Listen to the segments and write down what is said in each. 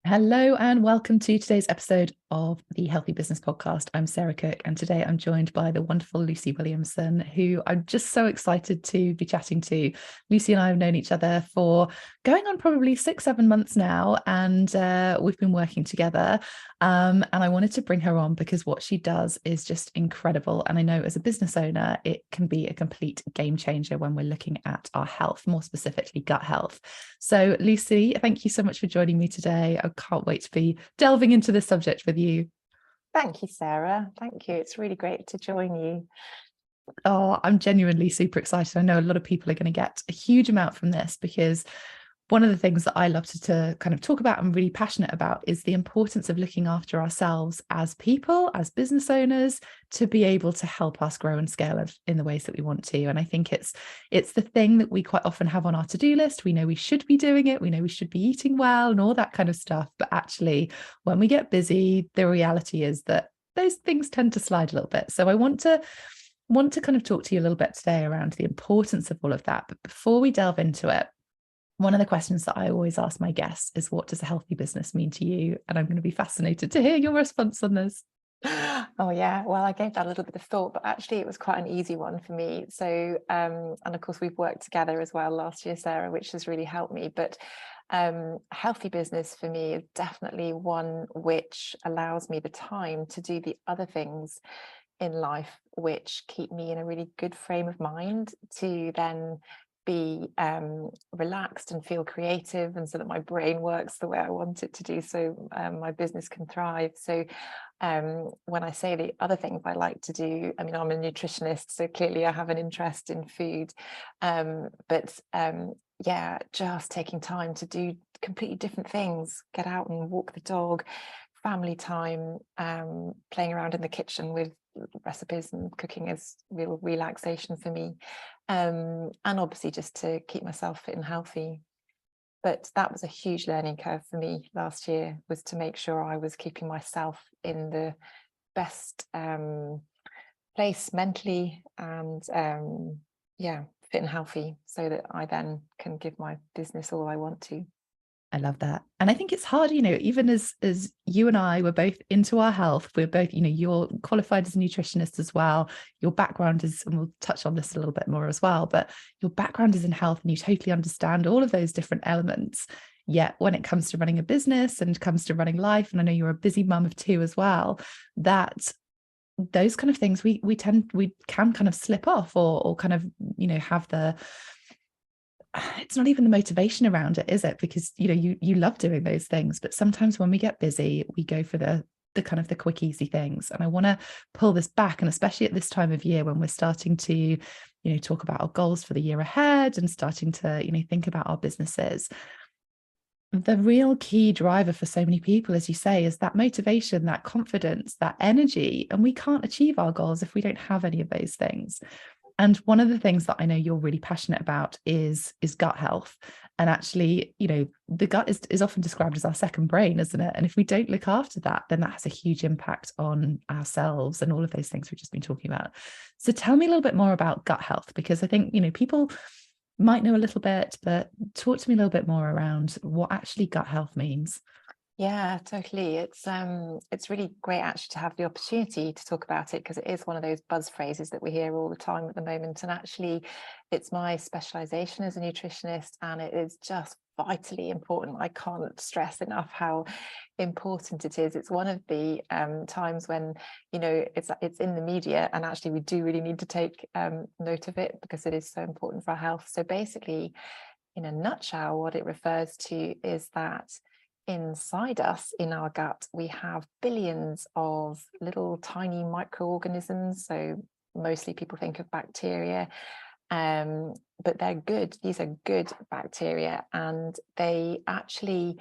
Hello and welcome to today's episode of the Healthy Business Podcast. I'm Sarah Cook, and today I'm joined by the wonderful Lucy Williamson, who I'm just so excited to be chatting to. Lucy and I have known each other for going on probably 6-7 months now, and we've been working together. And I wanted to bring her on because what she does is just incredible. And I know as a business owner, it can be a complete game changer when we're looking at our health, more specifically gut health. So, Lucy, thank you so much for joining me today. I can't wait to be delving into this subject with you. Thank you, Sarah. Thank you. It's really great to join you. Oh, I'm genuinely super excited. I know a lot of people are going to get a huge amount from this because one of the things that I love to kind of talk about and really passionate about is the importance of looking after ourselves as people, as business owners, to be able to help us grow and scale in the ways that we want to. And I think it's the thing that we quite often have on our to-do list. We know we should be doing it. We know we should be eating well and all that kind of stuff. But actually, when we get busy, the reality is that those things tend to slide a little bit. So I want to kind of talk to you a little bit today around the importance of all of that. But before we delve into it, one of the questions that I always ask my guests is, what does a healthy business mean to you? And I'm going to be fascinated to hear your response on this. Oh yeah, well, I gave that a little bit of thought, but actually it was quite an easy one for me. So, and of course we've worked together as well last year, Sarah, which has really helped me. But healthy business for me is definitely one which allows me the time to do the other things in life which keep me in a really good frame of mind to then be relaxed and feel creative, and so that my brain works the way I want it to do, so my business can thrive. So when I say the other things I like to do, I mean, I'm a nutritionist, so clearly I have an interest in food, but yeah, just taking time to do completely different things, get out and walk the dog, family time, playing around in the kitchen with recipes and cooking is real relaxation for me, and obviously just to keep myself fit and healthy. But that was a huge learning curve for me last year, was to make sure I was keeping myself in the best place mentally and yeah, fit and healthy, so that I then can give my business all I want to. I love that. And I think it's hard, even as you and I were both into our health, we're both, you're qualified as a nutritionist as well. Your background is, and we'll touch on this a little bit more as well, but your background is in health and you totally understand all of those different elements. Yet when it comes to running a business and comes to running life, and I know you're a busy mum of two as well, that those kind of things we can kind of slip off or kind of, have it's not even the motivation around it, is it? Because you love doing those things, but sometimes when we get busy, we go for the kind of the quick easy things. And I want to pull this back, and especially at this time of year when we're starting to talk about our goals for the year ahead and starting to think about our businesses. The real key driver for so many people, as you say, is that motivation, that confidence, that energy. And we can't achieve our goals if we don't have any of those things. And one of the things that I know you're really passionate about is gut health. And actually, the gut is often described as our second brain, isn't it? And if we don't look after that, then that has a huge impact on ourselves and all of those things we've just been talking about. So tell me a little bit more about gut health, because I think, people might know a little bit, but talk to me a little bit more around what actually gut health means. Yeah, totally. It's really great actually to have the opportunity to talk about it, because it is one of those buzz phrases that we hear all the time at the moment. And actually, it's my specialization as a nutritionist, and it is just vitally important. I can't stress enough how important it is. It's one of the times when it's in the media, and actually we do really need to take note of it, because it is so important for our health. So basically, in a nutshell, what it refers to is that inside us, in our gut, we have billions of little tiny microorganisms. So mostly people think of bacteria, but they're good. These are good bacteria, and they actually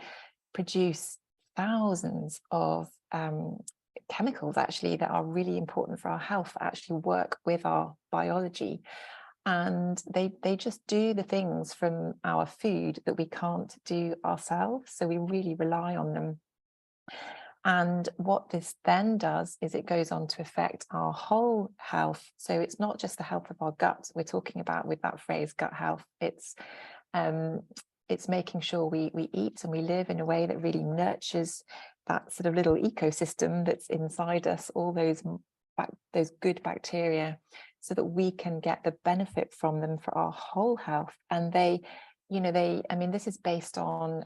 produce thousands of chemicals actually that are really important for our health, that actually work with our biology. And they just do the things from our food that we can't do ourselves, so we really rely on them. And what this then does is it goes on to affect our whole health. So it's not just the health of our gut we're talking about with that phrase, gut health. It's it's making sure we eat and we live in a way that really nurtures that sort of little ecosystem that's inside us, all those good bacteria, so that we can get the benefit from them for our whole health. And I mean, this is based on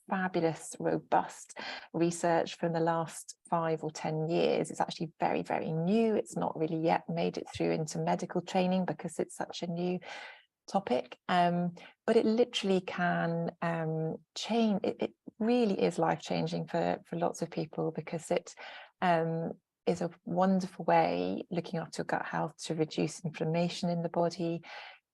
fabulous, robust research from the last 5 or 10 years. It's actually very, very new. It's not really yet made it through into medical training because it's such a new topic, but it literally can change. It really is life-changing for lots of people, because it is a wonderful way, looking after your gut health, to reduce inflammation in the body,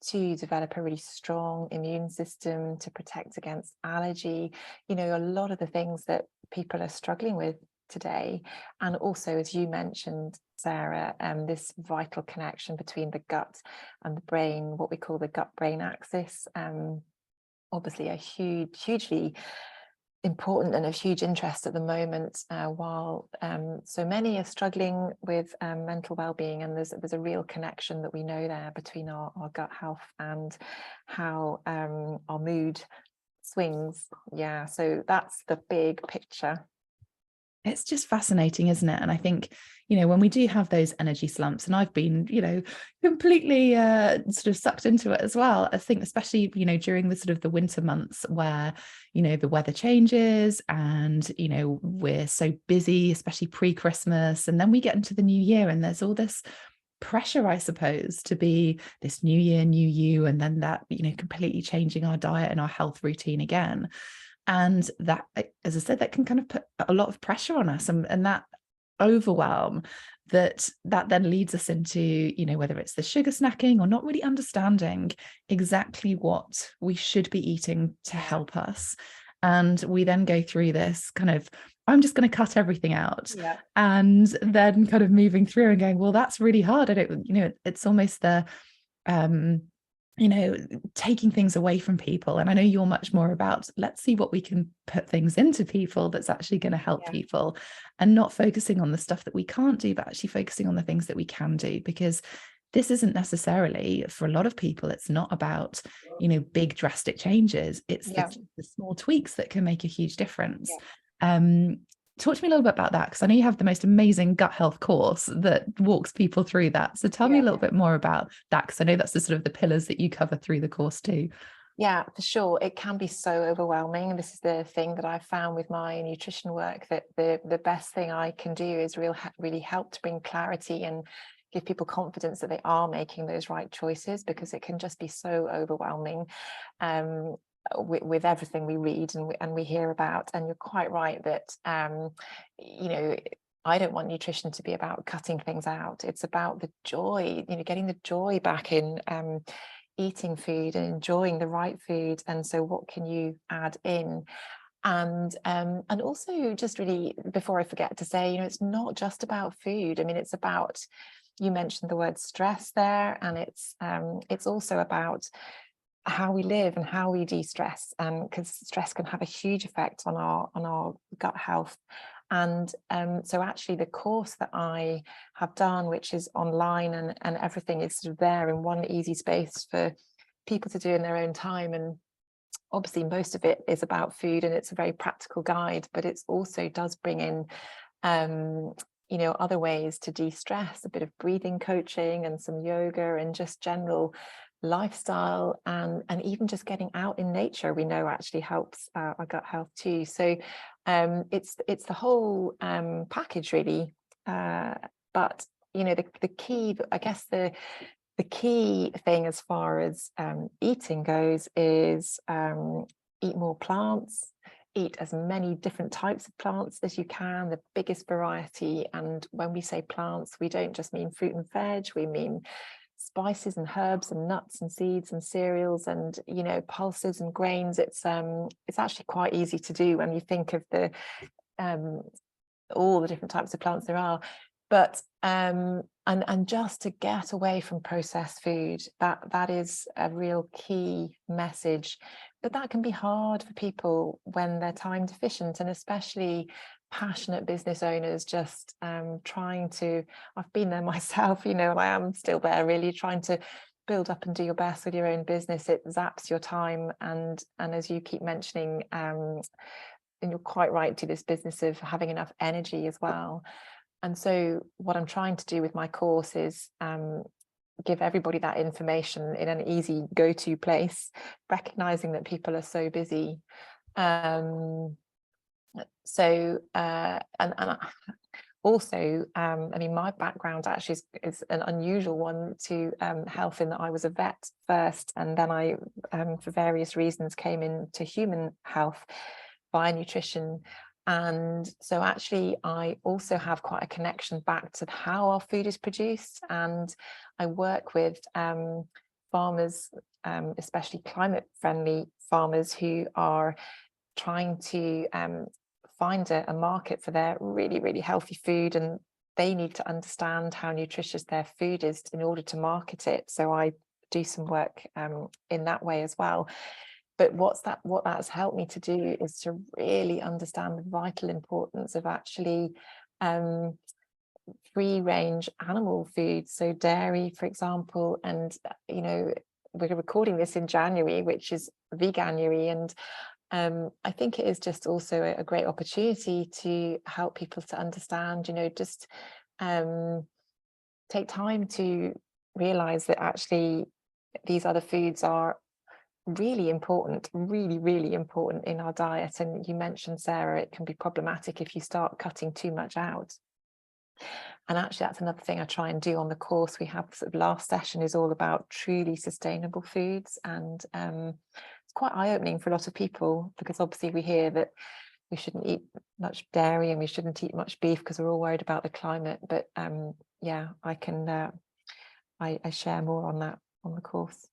to develop a really strong immune system, to protect against allergy, a lot of the things that people are struggling with today. And also, as you mentioned, Sarah, this vital connection between the gut and the brain, what we call the gut-brain axis, obviously a hugely important and of huge interest at the moment, while so many are struggling with mental well-being, and there's a real connection that we know there between our gut health and how our mood swings. Yeah, so that's the big picture. It's just fascinating, isn't it? And I think, when we do have those energy slumps, and I've been, completely sort of sucked into it as well. I think especially, during the sort of the winter months where, the weather changes and, we're so busy, especially pre-Christmas. And then we get into the new year and there's all this pressure, I suppose, to be this new year, new you, and then that, completely changing our diet and our health routine again. And that, as I said, that can kind of put a lot of pressure on us, and that overwhelm that then leads us into, whether it's the sugar snacking or not really understanding exactly what we should be eating to help us. And we then go through this kind of, I'm just going to cut everything out. Yeah. And then kind of moving through and going, well, that's really hard. I don't, it's almost the, taking things away from people. And I know you're much more about, let's see what we can put things into people that's actually going to help people, and not focusing on the stuff that we can't do, but actually focusing on the things that we can do. Because this isn't necessarily, for a lot of people, it's not about, big drastic changes. It's the small tweaks that can make a huge difference. Talk to me a little bit about that, because I know you have the most amazing gut health course that walks people through that. So tell me a little bit more about that, because I know that's the sort of the pillars that you cover through the course too. Yeah, for sure. It can be so overwhelming. And this is the thing that I've found with my nutrition work, that the best thing I can do is really help to bring clarity and give people confidence that they are making those right choices, because it can just be so overwhelming. With everything we read and we hear about. And you're quite right that I don't want nutrition to be about cutting things out. It's about the joy, getting the joy back in eating food and enjoying the right food. And so what can you add in? And also, just really, before I forget to say, it's not just about food. I mean, it's about, you mentioned the word stress there, and it's also about how we live and how we de-stress, because stress can have a huge effect on our gut health. And so actually the course that I have done, which is online, and everything is sort of there in one easy space for people to do in their own time. And obviously most of it is about food, and it's a very practical guide, but it also does bring in other ways to de-stress, a bit of breathing coaching and some yoga and just general lifestyle, and even just getting out in nature, we know actually helps our gut health too. So it's the whole package really, but the key, I guess the key thing as far as eating goes is eat more plants, eat as many different types of plants as you can, the biggest variety. And when we say plants, we don't just mean fruit and veg, we mean spices and herbs and nuts and seeds and cereals and pulses and grains. It's actually quite easy to do when you think of the all the different types of plants there are. But and just to get away from processed food, that is a real key message. But that can be hard for people when they're time deficient, and especially passionate business owners just trying to, I've been there myself, and I am still there, really trying to build up and do your best with your own business, it zaps your time. And as you keep mentioning, and you're quite right, to this business of having enough energy as well. And so what I'm trying to do with my course is give everybody that information in an easy go-to place, recognizing that people are so busy. Also, I mean, my background actually is an unusual one to health, in that I was a vet first, and then I, for various reasons, came into human health via nutrition. And so actually, I also have quite a connection back to how our food is produced. And I work with farmers, especially climate-friendly farmers, who are trying to find a market for their really, really healthy food, and they need to understand how nutritious their food is in order to market it. So I do some work in that way as well. But what that's helped me to do is to really understand the vital importance of actually free range animal food, so dairy, for example. And you know, we're recording this in January, which is Veganuary, and I think it is just also a great opportunity to help people to understand, you know, just take time to realize that actually these other foods are really important, really, really important in our diet. And you mentioned, Sarah, it can be problematic if you start cutting too much out. And actually, that's another thing I try and do on the course. We have sort of last session is all about truly sustainable foods. And it's quite eye-opening for a lot of people, because obviously we hear that we shouldn't eat much dairy and we shouldn't eat much beef because we're all worried about the climate. But yeah, I can I share more on that on the course.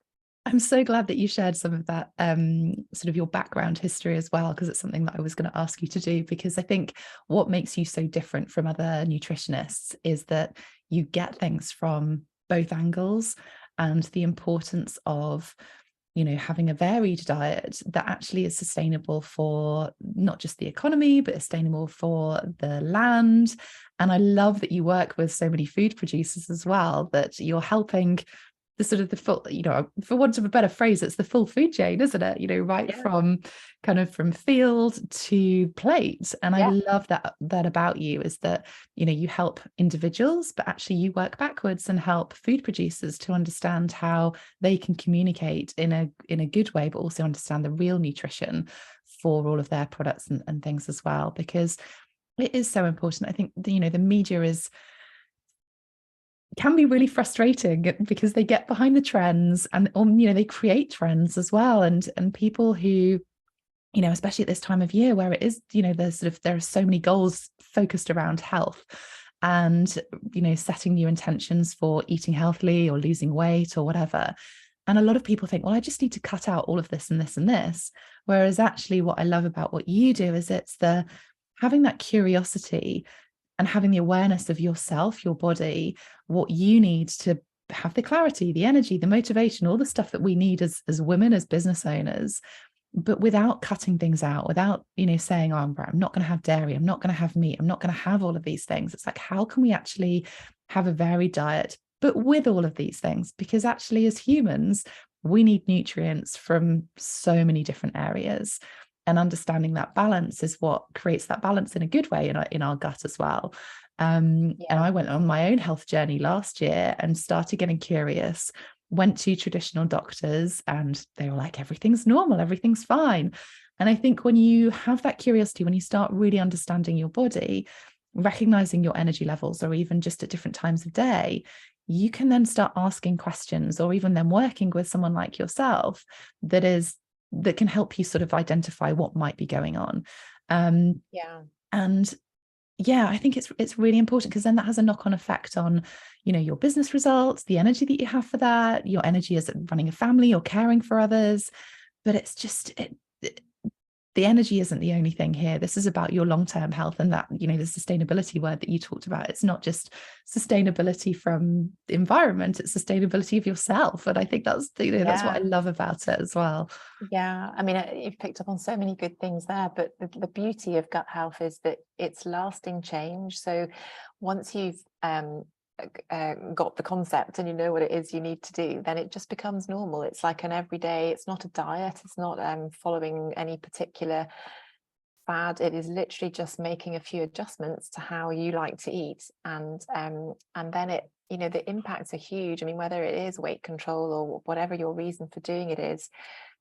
I'm so glad that you shared some of that sort of your background history as well, because it's something that I was going to ask you to do. Because I think what makes you so different from other nutritionists is that you get things from both angles, and the importance of, you know, having a varied diet that actually is sustainable for not just the economy, but sustainable for the land. And I love that you work with so many food producers as well, that you're helping the sort of the full, you know, for want of a better phrase, it's the full food chain, isn't it? You know, right, Yeah. from kind of from field to plate. And I Yeah. love that about you, is that, you know, you help individuals, but actually you work backwards and help food producers to understand how they can communicate in a good way, but also understand the real nutrition for all of their products and things as well, because it is so important. I think you know, the media can be really frustrating because they get behind the trends, and you know, they create trends as well, and people who, you know, especially at this time of year where it is, you know, there are so many goals focused around health, and you know, setting new intentions for eating healthily or losing weight or whatever. And a lot of people think, well, I just need to cut out all of this and this and this, whereas actually what I love about what you do is it's the having that curiosity and having the awareness of yourself, your body, what you need to have the clarity, the energy, the motivation, all the stuff that we need as women, as business owners, but without cutting things out, without, you know, saying, oh, I'm not going to have dairy, I'm not going to have meat, I'm not going to have all of these things. It's like, how can we actually have a varied diet, but with all of these things? Because actually, as humans, we need nutrients from so many different areas. And understanding that balance is what creates that balance in a good way in our gut as well. And I went on my own health journey last year and started getting curious, went to traditional doctors, and they were like, everything's normal, everything's fine. And I think when you have that curiosity, when you start really understanding your body, recognizing your energy levels, or even just at different times of day, you can then start asking questions, or even then working with someone like yourself that can help you sort of identify what might be going on. Yeah. And yeah, I think it's really important, because then that has a knock-on effect on, you know, your business results, the energy that you have for that, your energy as running a family or caring for others. But it's just the energy isn't the only thing here. This is about your long-term health, and that, you know, the sustainability word that you talked about. It's not just sustainability from the environment, it's sustainability of yourself. And I think that's, you know, that's what I love about it as well. Yeah, I mean, you've picked up on so many good things there, but the beauty of gut health is that it's lasting change. So once you've got the concept and you know what it is you need to do, then it just becomes normal. It's like an everyday, it's not a diet, it's not following any particular fad. It is literally just making a few adjustments to how you like to eat, and then it, you know, the impacts are huge. I mean, whether it is weight control or whatever your reason for doing it is,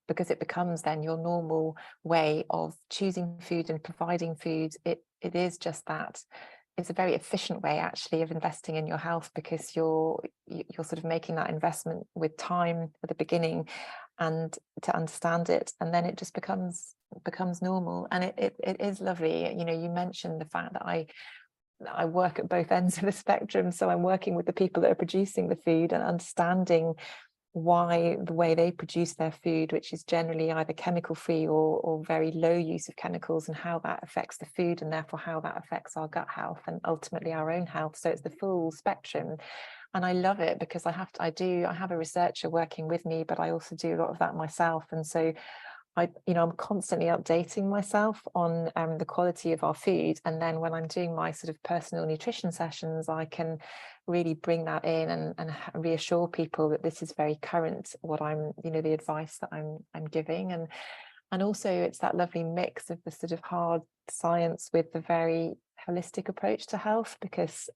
because it becomes then your normal way of choosing food and providing food. It is just that. It's a very efficient way actually of investing in your health, because you're sort of making that investment with time at the beginning and to understand it, and then it just becomes normal. And it is lovely. You know, you mentioned the fact that I work at both ends of the spectrum, so I'm working with the people that are producing the food and understanding why the way they produce their food, which is generally either chemical free or very low use of chemicals, and how that affects the food, and therefore how that affects our gut health and ultimately our own health. So it's the full spectrum, and I love it because I have a researcher working with me, but I also do a lot of that myself. And so I'm constantly updating myself on the quality of our food. And then when I'm doing my sort of personal nutrition sessions, I can really bring that in and reassure people that this is very current, what I'm, you know, the advice that I'm giving. And also it's that lovely mix of the sort of hard science with the very holistic approach to health, because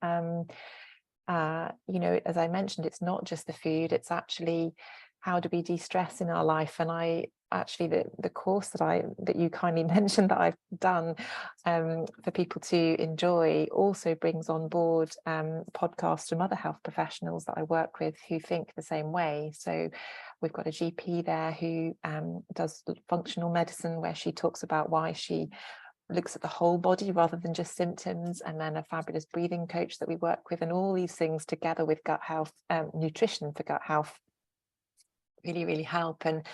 you know, as I mentioned, it's not just the food, it's actually how do we de-stress in our life. And I actually, the course that you kindly mentioned that I've done for people to enjoy also brings on board podcasts from other health professionals that I work with who think the same way. So we've got a GP there who does functional medicine, where she talks about why she looks at the whole body rather than just symptoms, and then a fabulous breathing coach that we work with, and all these things together with gut health, nutrition for gut health, really help. And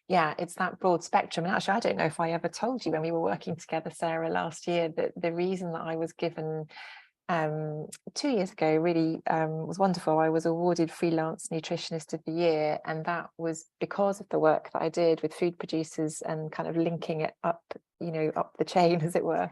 yeah, it's that broad spectrum. And actually, I don't know if I ever told you when we were working together, Sarah, last year, that the reason that I was given 2 years ago really was wonderful. I was awarded Freelance Nutritionist of the Year, and that was because of the work that I did with food producers and kind of linking it up, you know, up the chain, as it were.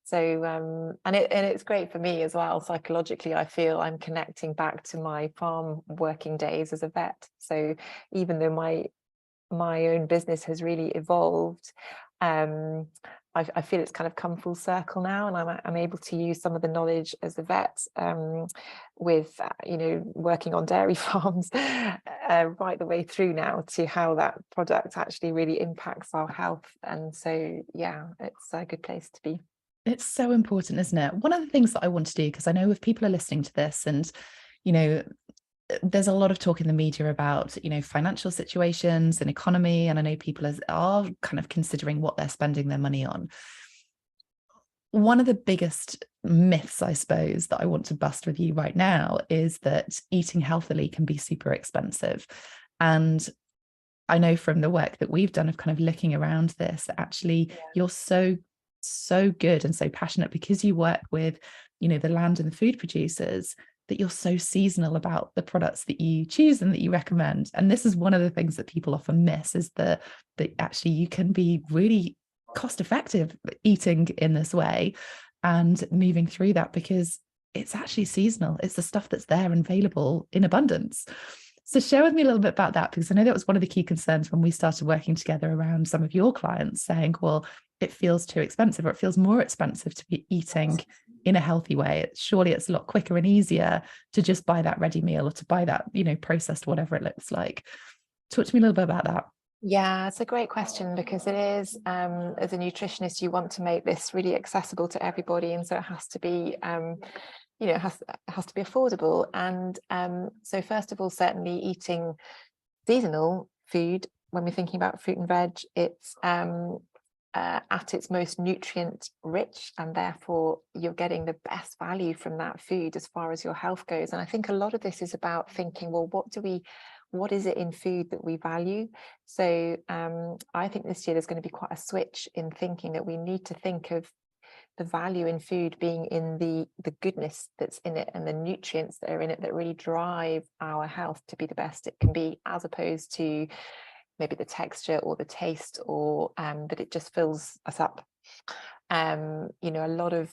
So and it's great for me as well. Psychologically, I feel I'm connecting back to my farm working days as a vet. So even though my own business has really evolved, I feel it's kind of come full circle now, and I'm able to use some of the knowledge as a vet with you know, working on dairy farms right the way through now to how that product actually really impacts our health. And so yeah, it's a good place to be. It's so important, isn't it? One of the things that I want to do, because I know if people are listening to this and, you know, there's a lot of talk in the media about, you know, financial situations and economy. And I know people are kind of considering what they're spending their money on. One of the biggest myths, I suppose, that I want to bust with you right now is that eating healthily can be super expensive. And I know from the work that we've done of kind of looking around this, that actually you're so good and so passionate, because you work with, you know, the land and the food producers, that you're so seasonal about the products that you choose and that you recommend. And this is one of the things that people often miss, is that actually you can be really cost effective eating in this way and moving through that, because it's actually seasonal. It's the stuff that's there and available in abundance. So share with me a little bit about that, because I know that was one of the key concerns when we started working together around some of your clients saying, well, it feels too expensive, or it feels more expensive to be eating in a healthy way. Surely it's a lot quicker and easier to just buy that ready meal, or to buy that, you know, processed, whatever it looks like. Talk to me a little bit about that. Yeah, it's a great question, because it is, as a nutritionist, you want to make this really accessible to everybody. And so it has to be, you know, it has to be affordable. And so first of all, certainly eating seasonal food, when we're thinking about fruit and veg, it's at its most nutrient rich, and therefore you're getting the best value from that food as far as your health goes. And I think a lot of this is about thinking, well, what is it in food that we value? So I think this year there's going to be quite a switch in thinking that we need to think of the value in food being in the goodness that's in it, and the nutrients that are in it that really drive our health to be the best it can be, as opposed to maybe the texture or the taste, or that it just fills us up. You know, a lot of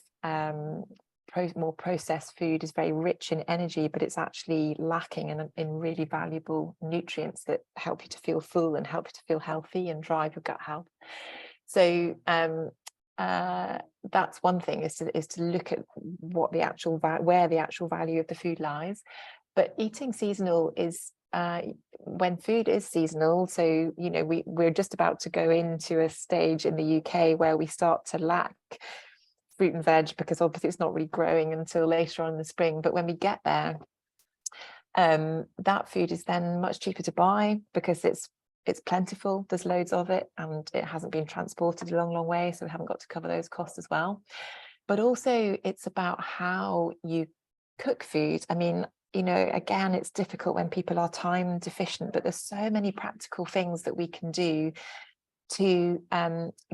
more processed food is very rich in energy, but it's actually lacking in really valuable nutrients that help you to feel full and help you to feel healthy and drive your gut health. So that's one thing, is to look at what the actual where the actual value of the food lies. But eating seasonal is when food is seasonal. So, you know, we're just about to go into a stage in the UK where we start to lack fruit and veg, because obviously it's not really growing until later on in the spring. But when we get there, that food is then much cheaper to buy because it's plentiful, there's loads of it, and it hasn't been transported a long way, so we haven't got to cover those costs as well. But also it's about how you cook food. I mean, you know, again, it's difficult when people are time deficient, but there's so many practical things that we can do to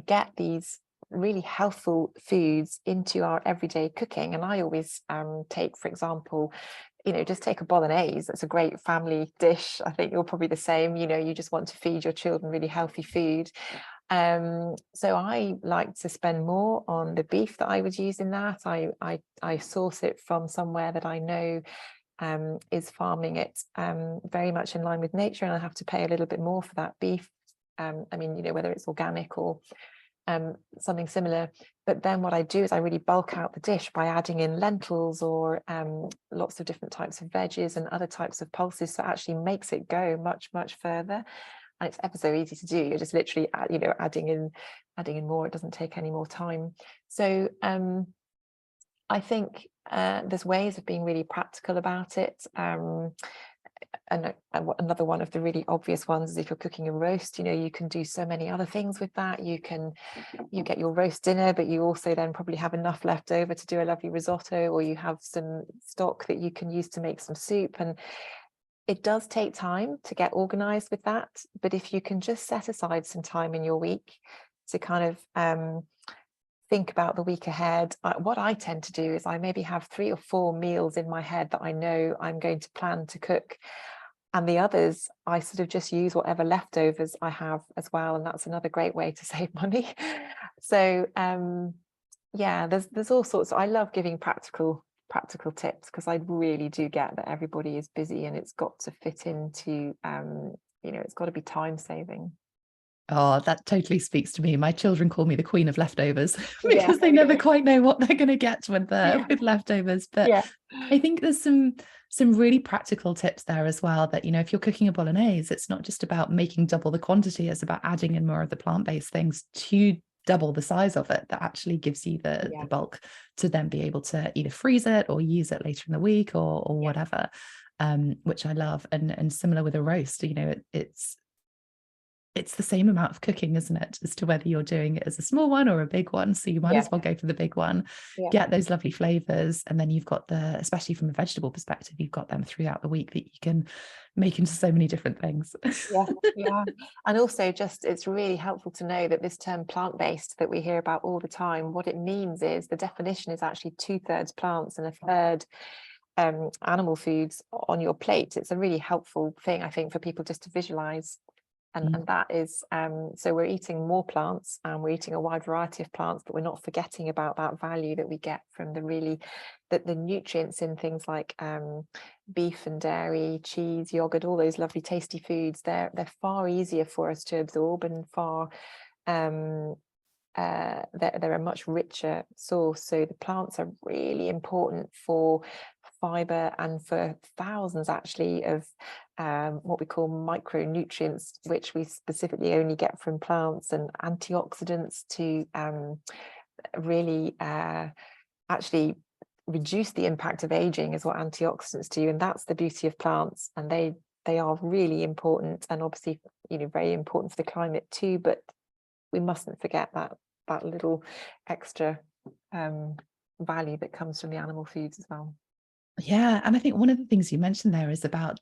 get these really healthful foods into our everyday cooking. And I always take, for example, you know, just take a bolognese. That's a great family dish. I think you're probably the same. You know, you just want to feed your children really healthy food. So I like to spend more on the beef that I would use in that. I source it from somewhere that I know is farming it very much in line with nature, and I have to pay a little bit more for that beef. I mean, you know, whether it's organic or something similar. But then what I do is I really bulk out the dish by adding in lentils or lots of different types of veggies and other types of pulses, so it actually makes it go much further. And it's ever so easy to do. You're just literally you know, adding in more. It doesn't take any more time. So I think there's ways of being really practical about it. And another one of the really obvious ones is if you're cooking a roast, you know, you can do so many other things with that. You get your roast dinner, but you also then probably have enough left over to do a lovely risotto, or you have some stock that you can use to make some soup. And it does take time to get organized with that, but if you can just set aside some time in your week to kind of think about the week ahead. What I tend to do is I maybe have 3 or 4 meals in my head that I know I'm going to plan to cook, and the others I sort of just use whatever leftovers I have as well, and that's another great way to save money. So yeah, there's all sorts. I love giving practical tips, because I really do get that everybody is busy and it's got to fit into you know, it's got to be time saving. Oh, that totally speaks to me. My children call me the queen of leftovers Yeah, because they never quite know what they're going to get with with leftovers. But yeah, I think there's some really practical tips there as well, that, you know, if you're cooking a bolognese, it's not just about making double the quantity, it's about adding in more of the plant-based things to double the size of it. That actually gives you the bulk to then be able to either freeze it or use it later in the week or whatever, which I love. And similar with a roast, you know, it's the same amount of cooking, isn't it, as to whether you're doing it as a small one or a big one. So you might as well go for the big one, get those lovely flavors. And then you've got especially from a vegetable perspective, you've got them throughout the week that you can make into so many different things. Yeah. And also just, it's really helpful to know that this term plant-based that we hear about all the time, what it means is the definition is actually 2/3 plants and 1/3 animal foods on your plate. It's a really helpful thing, I think, for people just to visualize. And that is, so we're eating more plants and we're eating a wide variety of plants, but we're not forgetting about that value that we get from the nutrients in things like beef and dairy, cheese, yogurt, all those lovely tasty foods. They're far easier for us to absorb, and far they're a much richer source. So the plants are really important for fiber and for thousands actually of what we call micronutrients, which we specifically only get from plants, and antioxidants to really actually reduce the impact of aging is what antioxidants do. And that's the beauty of plants, and they are really important, and obviously, you know, very important for the climate too. But we mustn't forget that little extra value that comes from the animal foods as well. Yeah. And I think one of the things you mentioned there is about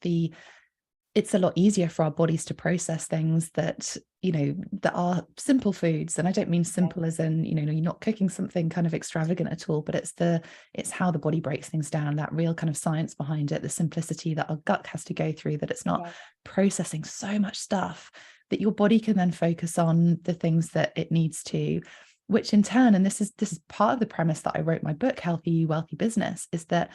it's a lot easier for our bodies to process things that, you know, that are simple foods. And I don't mean simple as in, you know, you're not cooking something kind of extravagant at all, but it's how the body breaks things down, that real kind of science behind it, the simplicity that our gut has to go through, that it's not processing so much stuff, that your body can then focus on the things that it needs to. which in turn, and this is part of the premise that I wrote my book, Healthy You, Wealthy Business, is that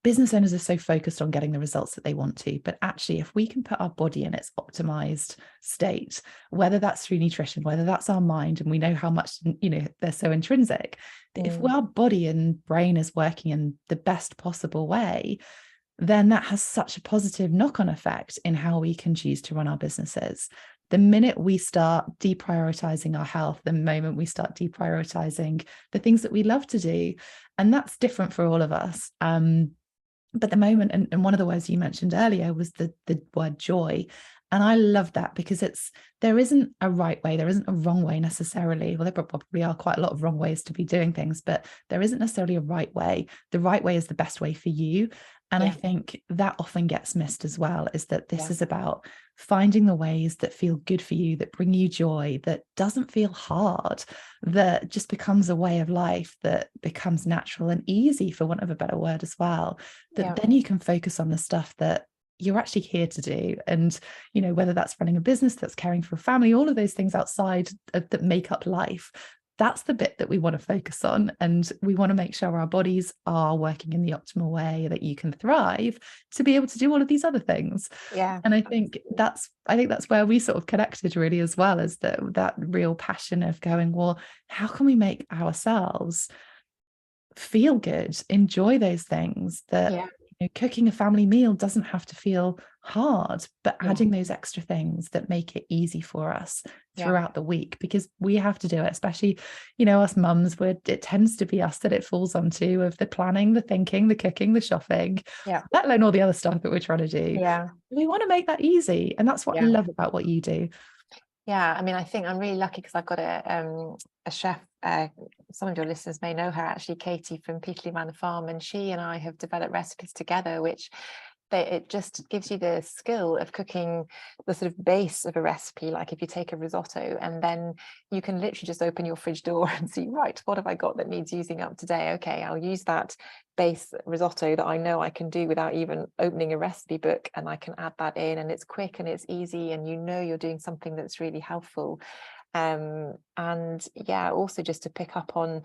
business owners are so focused on getting the results that they want to, but actually if we can put our body in its optimized state, whether that's through nutrition, whether that's our mind, and we know how much, they're so intrinsic, that if our body and brain is working in the best possible way, then that has such a positive knock-on effect in how we can choose to run our businesses. The minute we start deprioritizing our health, the moment we start deprioritizing the things that we love to do, and that's different for all of us. But the moment, and one of the words you mentioned earlier was the word joy. And I love that because there isn't a right way, there isn't a wrong way necessarily. Well, there probably are quite a lot of wrong ways to be doing things, but there isn't necessarily a right way. The right way is the best way for you. And I think that often gets missed as well, is that this is about finding the ways that feel good for you, that bring you joy, that doesn't feel hard, that just becomes a way of life that becomes natural and easy, for want of a better word as well, that then you can focus on the stuff that you're actually here to do. And, whether that's running a business, that's caring for a family, all of those things outside that make up life, that's the bit that we want to focus on. And we want to make sure our bodies are working in the optimal way that you can thrive to be able to do all of these other things. And I think that's where we sort of connected really as well, as that real passion of going, well, how can we make ourselves feel good, enjoy those things, that cooking a family meal doesn't have to feel hard, but adding those extra things that make it easy for us throughout the week, because we have to do it, especially, us mums, it tends to be us that it falls onto, of the planning, the thinking, the cooking, the shopping, let alone all the other stuff that we're trying to do. We want to make that easy. And that's what I love about what you do. I mean, I think I'm really lucky because I've got a chef, some of your listeners may know her actually, Katie from Peterlee Manor Farm, and she and I have developed recipes together, which it just gives you the skill of cooking the sort of base of a recipe. Like if you take a risotto, and then you can literally just open your fridge door and see, right, what have I got that needs using up today? Okay, I'll use that base risotto that I know I can do without even opening a recipe book, and I can add that in, and it's quick and it's easy, and you're doing something that's really helpful. And also just to pick up on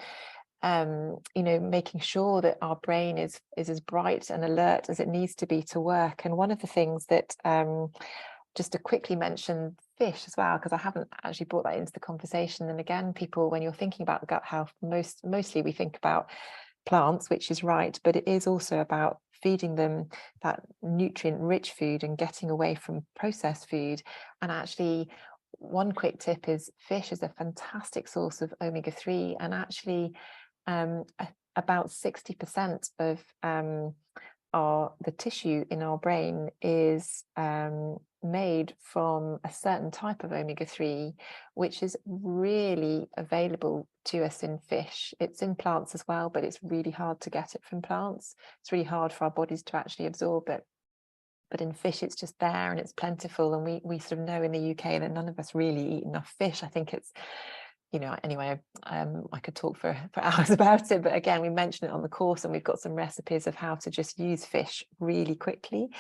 making sure that our brain is as bright and alert as it needs to be to work. And one of the things that just to quickly mention fish as well, because I haven't actually brought that into the conversation. And again, people, when you're thinking about gut health, mostly we think about plants, which is right, but it is also about feeding them that nutrient rich food and getting away from processed food. And actually, one quick tip is fish is a fantastic source of omega-3, and actually about 60% of the tissue in our brain is made from a certain type of omega-3, which is really available to us in fish. It's in plants as well, but it's really hard to get it from plants. It's really hard for our bodies to actually absorb it. But in fish, it's just there and it's plentiful. And we sort of know in the UK that none of us really eat enough fish. I think it's, anyway, I could talk for hours about it, but again, we mentioned it on the course, and we've got some recipes of how to just use fish really quickly,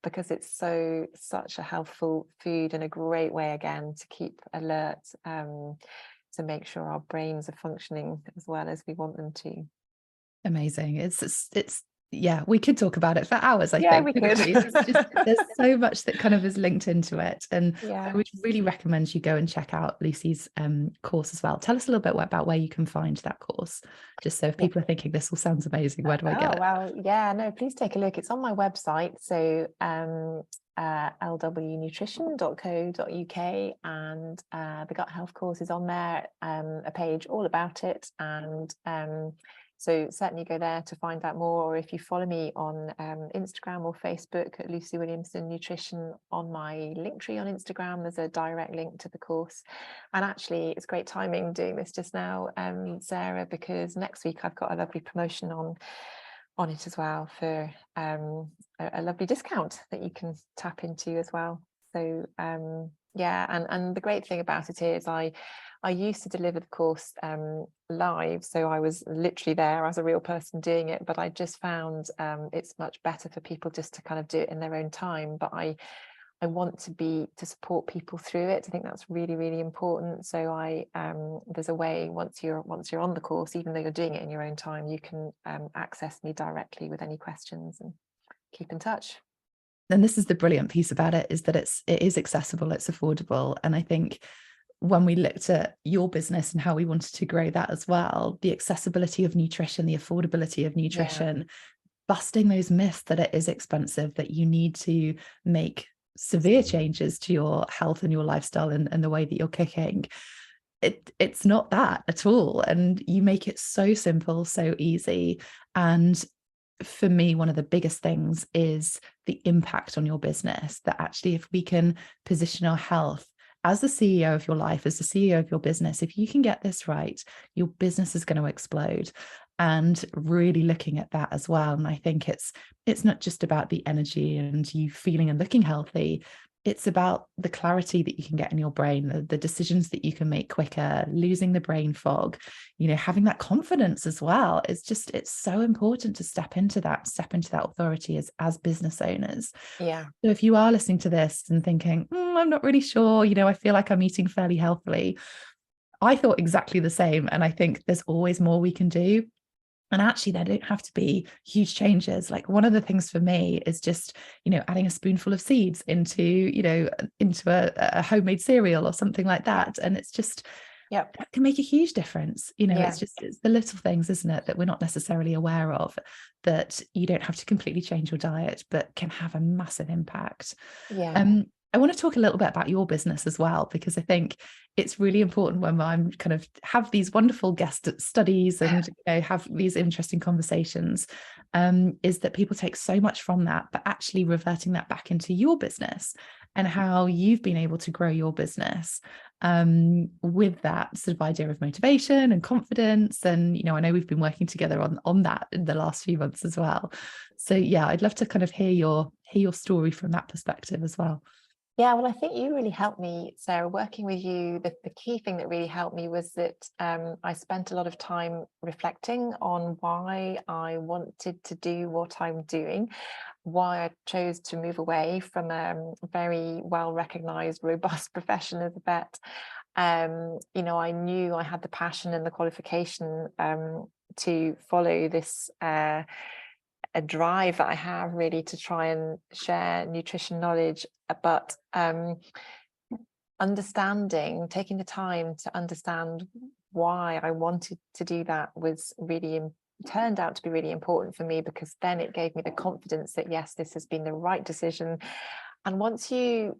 because it's such a healthful food and a great way, again, to keep alert, to make sure our brains are functioning as well as we want them to. It's we could talk about it for hours. I think we could. There's so much that kind of is linked into it, and I would really recommend you go and check out Lucy's course as well. Tell us a little bit about where you can find that course, just so if people are thinking this all sounds amazing, where do I get it? Well, no, please take a look. It's on my website, so lwnutrition.co.uk, and the gut health course is on there, a page all about it, and so certainly go there to find out more. Or if you follow me on Instagram or Facebook at Lucy Williamson Nutrition, on my Linktree on Instagram, there's a direct link to the course. And actually, it's great timing doing this just now, Sarah, because next week I've got a lovely promotion on it as well for a lovely discount that you can tap into as well. So and the great thing about it is I used to deliver the course live, so I was literally there as a real person doing it, but I just found it's much better for people just to kind of do it in their own time. But I want to support people through it. I think that's really, really important. So there's a way, once you're on the course, even though you're doing it in your own time, you can access me directly with any questions and keep in touch. And this is the brilliant piece about it, is that it is accessible, it's affordable. And I think when we looked at your business and how we wanted to grow that as well, the accessibility of nutrition, the affordability of Yeah. nutrition, busting those myths that it is expensive, that you need to make severe changes to your health and your lifestyle and the way that you're cooking. It's not that at all. And you make it so simple, so easy. And for me, one of the biggest things is the impact on your business, that actually, if we can position our health as the CEO of your life, as the CEO of your business, if you can get this right, your business is going to explode. And really looking at that as well. And I think it's not just about the energy and you feeling and looking healthy. It's about the clarity that you can get in your brain, the decisions that you can make quicker, losing the brain fog, having that confidence as well. It's so important to step into that authority as business owners. Yeah. So if you are listening to this and thinking, I'm not really sure, I feel like I'm eating fairly healthily. I thought exactly the same. And I think there's always more we can do. And actually, there don't have to be huge changes. Like, one of the things for me is just, adding a spoonful of seeds into a homemade cereal or something like that. And it's just, Yep. that can make a huge difference. Yeah. It's the little things, isn't it, that we're not necessarily aware of, that you don't have to completely change your diet, but can have a massive impact. Yeah. I want to talk a little bit about your business as well, because I think it's really important when I'm kind of have these wonderful guest studies and have these interesting conversations, is that people take so much from that, but actually reverting that back into your business and how you've been able to grow your business with that sort of idea of motivation and confidence. And, I know we've been working together on that in the last few months as well. So yeah, I'd love to kind of hear your story from that perspective as well. Yeah, well, I think you really helped me, Sarah, working with you. The key thing that really helped me was that I spent a lot of time reflecting on why I wanted to do what I'm doing, why I chose to move away from a very well-recognized, robust profession as a vet. I knew I had the passion and the qualification to follow this a drive that I have, really, to try and share nutrition knowledge, but taking the time to understand why I wanted to do that was really turned out to be really important for me, because then it gave me the confidence that yes, this has been the right decision. And once you've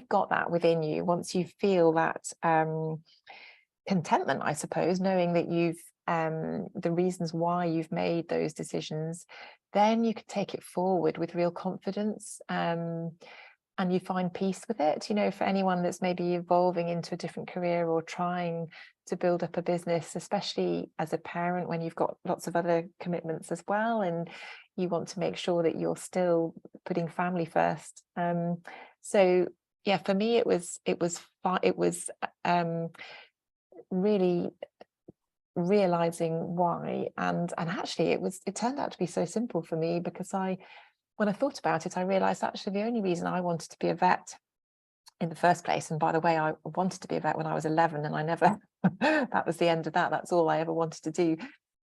got that within you, once you feel that contentment, I suppose, knowing that you've the reasons why you've made those decisions, then you could take it forward with real confidence, and you find peace with it. For anyone that's maybe evolving into a different career or trying to build up a business, especially as a parent, when you've got lots of other commitments as well, and you want to make sure that you're still putting family first. So yeah, for me, it was really realizing why, and actually it turned out to be so simple for me, because when I thought about it, I realized actually the only reason I wanted to be a vet in the first place, and by the way, I wanted to be a vet when I was 11, and I never that was the end of that. That's all I ever wanted to do,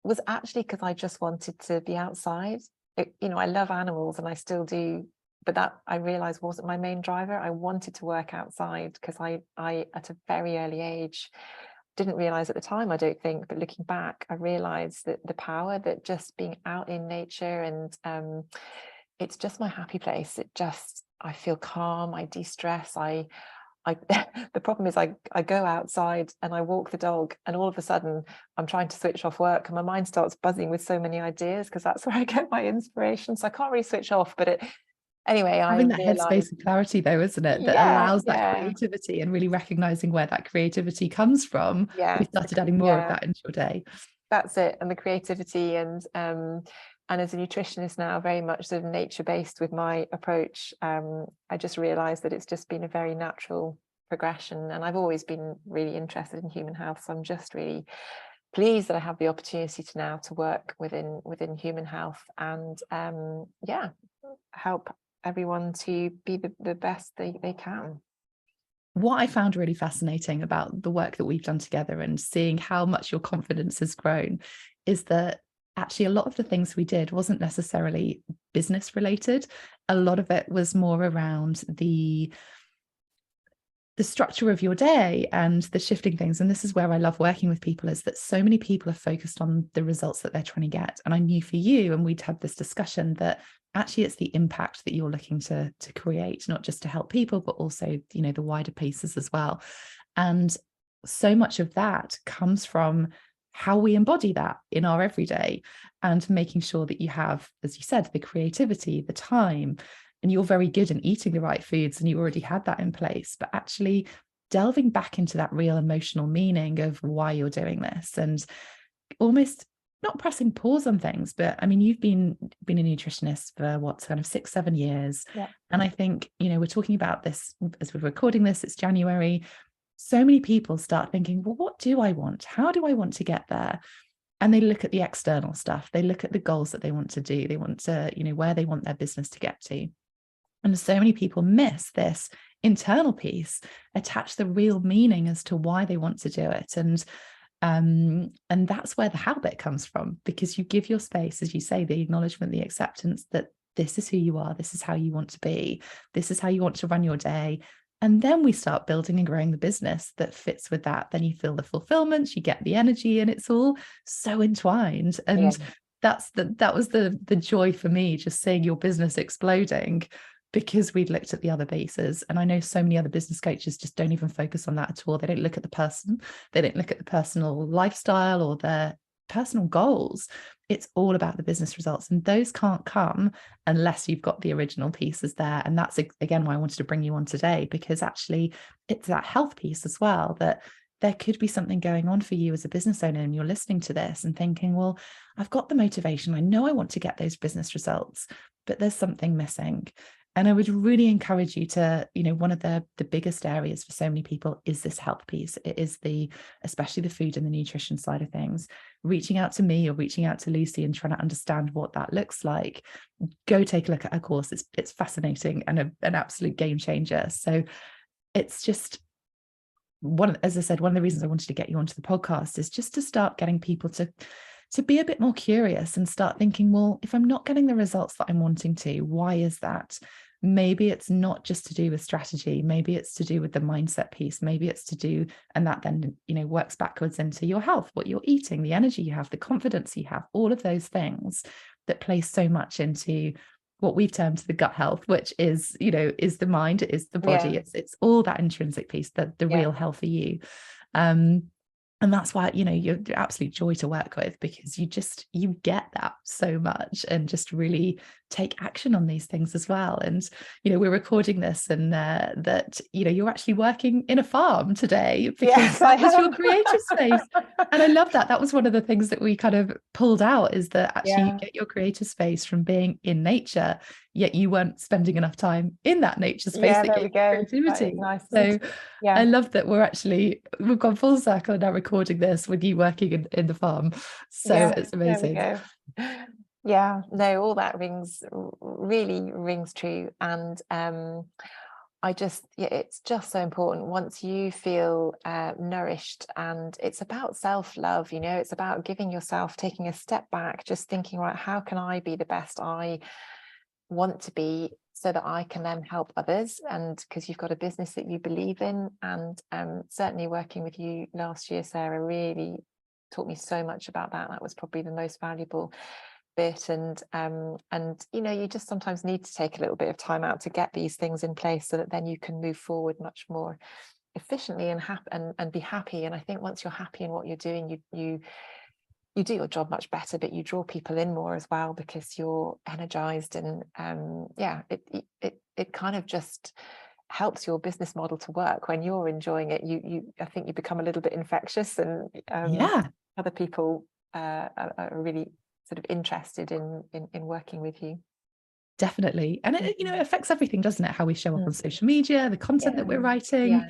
was actually because I just wanted to be outside. I love animals and I still do, but that, I realized, wasn't my main driver. I wanted to work outside because I at a very early age, didn't realize at the time, I don't think, but looking back, I realized that the power that just being out in nature, and it's just my happy place. I feel calm, I de-stress, I the problem is I go outside and I walk the dog, and all of a sudden I'm trying to switch off work and my mind starts buzzing with so many ideas, because that's where I get my inspiration. So I can't really switch off, but anyway, I Having that realized, headspace of clarity, though, isn't it, that yeah, allows that yeah, creativity, and really recognizing where that creativity comes from. yeah, We started adding more of yeah, that into your day. that's it. And the creativity, and as a nutritionist now, very much sort of nature-based with my approach, I just realized that it's just been a very natural progression, and I've always been really interested in human health. So I'm just really pleased that I have the opportunity to work within human health, and help everyone to be the best they can. What I found really fascinating about the work that we've done together and seeing how much your confidence has grown is that actually a lot of the things we did wasn't necessarily business related. A lot of it was more around the structure of your day and the shifting things. And this is where I love working with people, is that so many people are focused on the results that they're trying to get. And I knew for you, and we'd had this discussion, that actually it's the impact that you're looking to create, not just to help people, but also, the wider pieces as well. And so much of that comes from how we embody that in our everyday, and making sure that you have, as you said, the creativity, the time, and you're very good in eating the right foods and you already had that in place, but actually delving back into that real emotional meaning of why you're doing this, and almost not pressing pause on things. But I mean, you've been a nutritionist for what, kind of 6-7 years. Yeah. And I think, we're talking about this as we're recording this, it's January. So many people start thinking, well, what do I want? How do I want to get there? And they look at the external stuff. They look at the goals that they want to do. They want to, where they want their business to get to. And so many people miss this internal piece, attach the real meaning as to why they want to do it. And that's where the how bit comes from, because you give your space, as you say, the acknowledgement, the acceptance that this is who you are, this is how you want to be, this is how you want to run your day. And then we start building and growing the business that fits with that. Then you feel the fulfillment, you get the energy, and it's all so entwined. And that was the joy for me, just seeing your business exploding, because we'd looked at the other bases. And I know so many other business coaches just don't even focus on that at all. They don't look at the person, they don't look at the personal lifestyle or their personal goals. It's all about the business results, and those can't come unless you've got the original pieces there. And that's again why I wanted to bring you on today, because actually it's that health piece as well, that there could be something going on for you as a business owner, and you're listening to this and thinking, well, I've got the motivation, I know I want to get those business results, but there's something missing. And I would really encourage you to, one of the biggest areas for so many people is this health piece. It is especially the food and the nutrition side of things. Reaching out to me or reaching out to Lucy and trying to understand what that looks like. Go take a look at her course. It's fascinating and an absolute game changer. So it's just as I said, one of the reasons I wanted to get you onto the podcast is just to start getting people to be a bit more curious and start thinking, well, if I'm not getting the results that I'm wanting to, why is that? Maybe it's not just to do with strategy. Maybe it's to do with the mindset piece. Maybe it's to do, and that then, works backwards into your health, what you're eating, the energy you have, the confidence you have, all of those things that play so much into what we've termed the gut health, which is, is the mind, it is the body. It's all that intrinsic piece, the real health for you. And that's why, you're absolute joy to work with, because you get that so much, and just really take action on these things as well. And, we're recording this, and that, you're actually working in a farm today, because that was your creative space. And I love that. That was one of the things that we kind of pulled out, is that actually you get your creative space from being in nature, yet you weren't spending enough time in that nature space that gave you creativity. Nice. So I love that we've gone full circle and now recording this with you working in the farm. So it's amazing. There we go. Yeah, no, all that really rings true. And it's just so important once you feel nourished. And it's about self-love, it's about giving yourself, taking a step back, just thinking, right, how can I be the best I want to be, so that I can then help others? And because you've got a business that you believe in. And certainly working with you last year, Sarah, really taught me so much about that. That was probably the most valuable bit. And you just sometimes need to take a little bit of time out to get these things in place, so that then you can move forward much more efficiently and be happy. And I think once you're happy in what you're doing, you do your job much better, but you draw people in more as well, because you're energized. And it kind of just helps your business model to work when you're enjoying it. I think you become a little bit infectious, and other people are really sort of interested in working with you. Definitely. And it affects everything, doesn't it? How we show up on social media, the content that we're writing,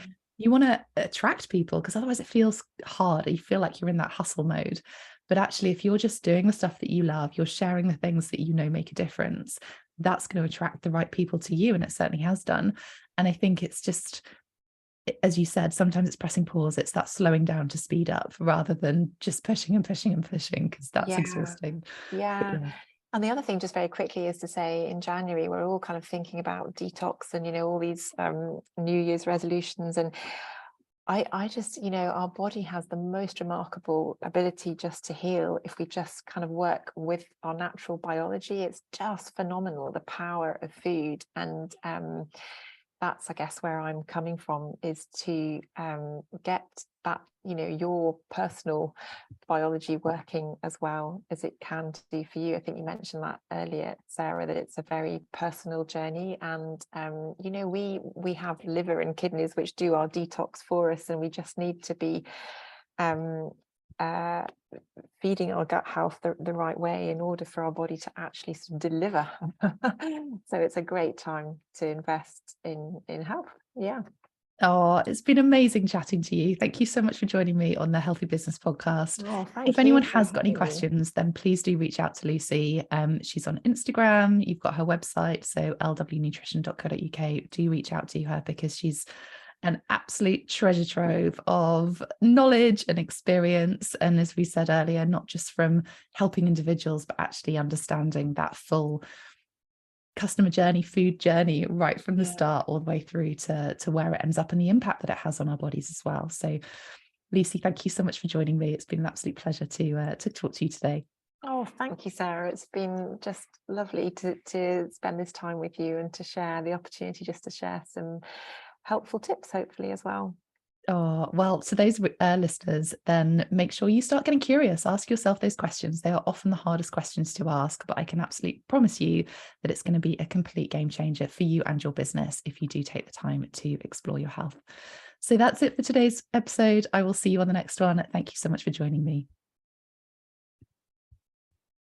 you want to attract people, because otherwise it feels hard. You feel like you're in that hustle mode. But actually, if you're just doing the stuff that you love, you're sharing the things that you know make a difference, that's going to attract the right people to you. And it certainly has done. And I think it's just, as you said, sometimes it's pressing pause. It's that slowing down to speed up rather than just pushing and pushing and pushing, because that's Yeah. exhausting. Yeah. Yeah. And the other thing, just very quickly, is to say in January, we're all kind of thinking about detox and, all these New Year's resolutions. And I just, our body has the most remarkable ability just to heal if we just kind of work with our natural biology. It's just phenomenal, the power of food. And that's, I guess, where I'm coming from, is to get that, your personal biology working as well as it can do for you. I think you mentioned that earlier, Sarah, that it's a very personal journey. And we have liver and kidneys which do our detox for us, and we just need to be uh, feeding our gut health the right way in order for our body to actually sort of deliver. So it's a great time to invest in health. Yeah. Oh, it's been amazing chatting to you. Thank you so much for joining me on the Healthy Business Podcast. Oh, If thank you anyone for has got any having me. questions, then please do reach out to Lucy. She's on Instagram. You've got her website, so lwnutrition.co.uk. Do reach out to her, because she's an absolute treasure trove of knowledge and experience. And as we said earlier, not just from helping individuals, but actually understanding that full customer journey, food journey, right from the start all the way through to where it ends up and the impact that it has on our bodies as well. So Lucy, thank you so much for joining me. It's been an absolute pleasure to talk to you today. Oh, thank you, Sarah. It's been just lovely to spend this time with you and to share the opportunity just to share some helpful tips, hopefully, as well. Oh, well, to those listeners, then make sure you start getting curious. Ask yourself those questions. They are often the hardest questions to ask, but I can absolutely promise you that it's going to be a complete game changer for you and your business if you do take the time to explore your health. So that's it for today's episode. I will see you on the next one. Thank you so much for joining me.